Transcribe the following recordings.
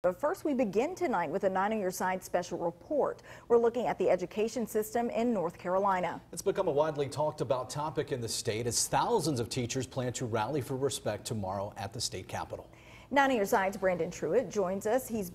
But first, we begin tonight with a 9 on Your Side special report. We're looking at the education system in North Carolina. It's become a widely talked about topic in the state as thousands of teachers plan to rally for respect tomorrow at the state capitol. 9 on Your Side's Brandon Truitt joins us. He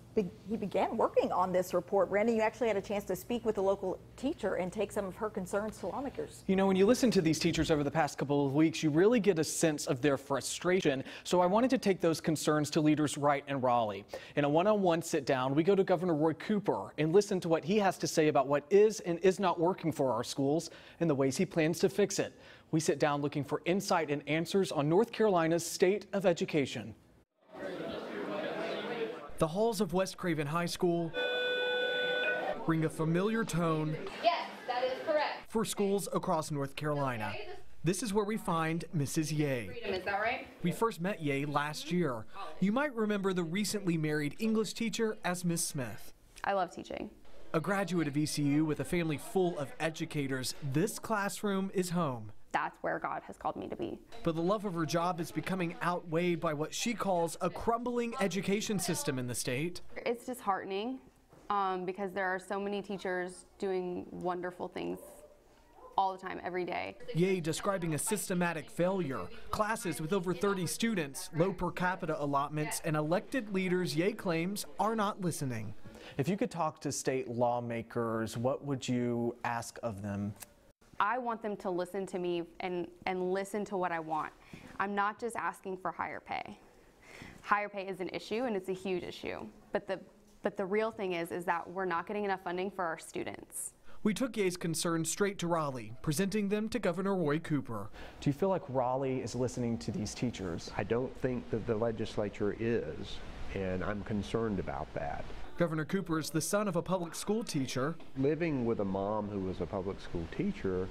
began working on this report. Brandon, you actually had a chance to speak with a local teacher and take some of her concerns to lawmakers. You know, when you listen to these teachers over the past couple of weeks, you really get a sense of their frustration. So I wanted to take those concerns to leaders right in Raleigh. In a one-on-one sit down, we go to Governor Roy Cooper and listen to what he has to say about what is and is not working for our schools and the ways he plans to fix it. We sit down looking for insight and answers on North Carolina's state of education. The halls of West Craven High School ring a familiar tone. Yes, that is correct. For schools across North Carolina. This is where we find Mrs. Ye. Freedom, is that right? We first met Ye last year. You might remember the recently married English teacher as Miss Smith. I love teaching. A graduate of ECU with a family full of educators, this classroom is home. That's where God has called me to be. But the love of her job is becoming outweighed by what she calls a crumbling education system in the state. It's disheartening because there are so many teachers doing wonderful things all the time, every day. Ye describing a systematic failure. Classes with over 30 students, low per capita allotments, and elected leaders Ye claims are not listening. If you could talk to state lawmakers, what would you ask of them? I want them to listen to me and listen to what I want. I'm not just asking for higher pay. Higher pay is an issue, and it's a huge issue. But the real thing is that we're not getting enough funding for our students. We took Ye's concerns straight to Raleigh, presenting them to Governor Roy Cooper. Do you feel like Raleigh is listening to these teachers? I don't think that the legislature is, and I'm concerned about that. Governor Cooper is the son of a public school teacher. Living with a mom who was a public school teacher,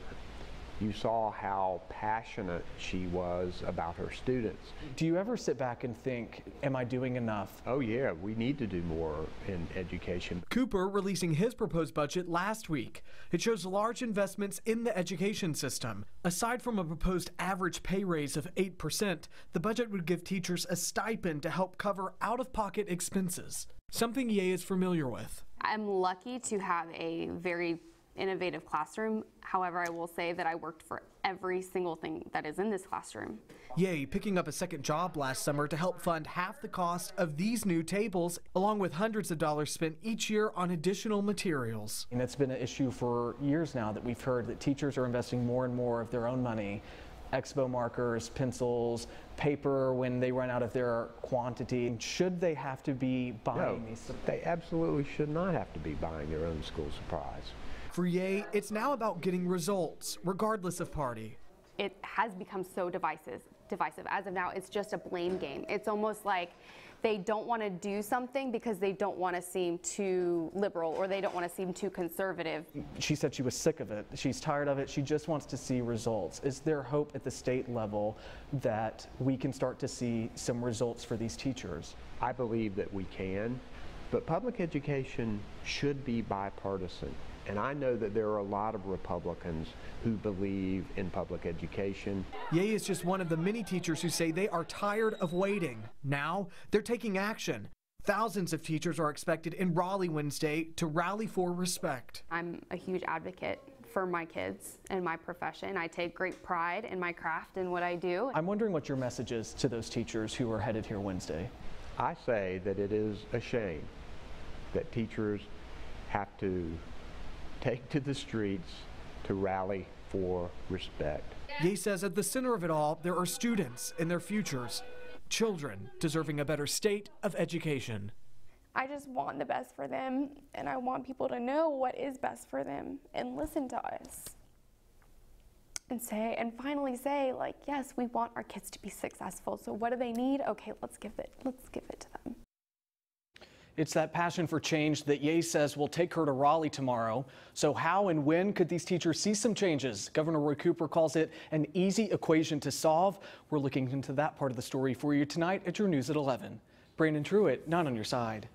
you saw how passionate she was about her students. Do you ever sit back and think, am I doing enough? Oh yeah, we need to do more in education. Cooper releasing his proposed budget last week. It shows large investments in the education system. Aside from a proposed average pay raise of 8%, the budget would give teachers a stipend to help cover out-of-pocket expenses. Something Ye is familiar with. I'm lucky to have a very innovative classroom. However, I will say that I worked for every single thing that is in this classroom. Ye picking up a second job last summer to help fund half the cost of these new tables, along with hundreds of dollars spent each year on additional materials. And it's been an issue for years now that we've heard that teachers are investing more and more of their own money. Expo markers, pencils, paper when they run out of their quantity. Should they have to be buying these supplies? They absolutely should not have to be buying their own school supplies. For Ye, it's now about getting results, regardless of party. It has become so divisive. As of now, it's just a blame game. It's almost like they don't want to do something because they don't want to seem too liberal or they don't want to seem too conservative. She said she was sick of it. She's tired of it. She just wants to see results. Is there hope at the state level that we can start to see some results for these teachers? I believe that we can, but public education should be bipartisan. And I know that there are a lot of Republicans who believe in public education. Ye is just one of the many teachers who say they are tired of waiting. Now they're taking action. Thousands of teachers are expected in Raleigh Wednesday to rally for respect. I'm a huge advocate for my kids and my profession. I take great pride in my craft and what I do. I'm wondering what your message is to those teachers who are headed here Wednesday. I say that it is a shame that teachers have to take to the streets to rally for respect. Ye says at the center of it all, there are students and their futures, children deserving a better state of education. I just want the best for them, and I want people to know what is best for them and listen to us and finally say, like, yes, we want our kids to be successful. So what do they need? Okay, let's give it to them. It's that passion for change that Ye says will take her to Raleigh tomorrow. So how and when could these teachers see some changes? Governor Roy Cooper calls it an easy equation to solve. We're looking into that part of the story for you tonight at your News at 11. Brandon Truitt, 9 on Your Side.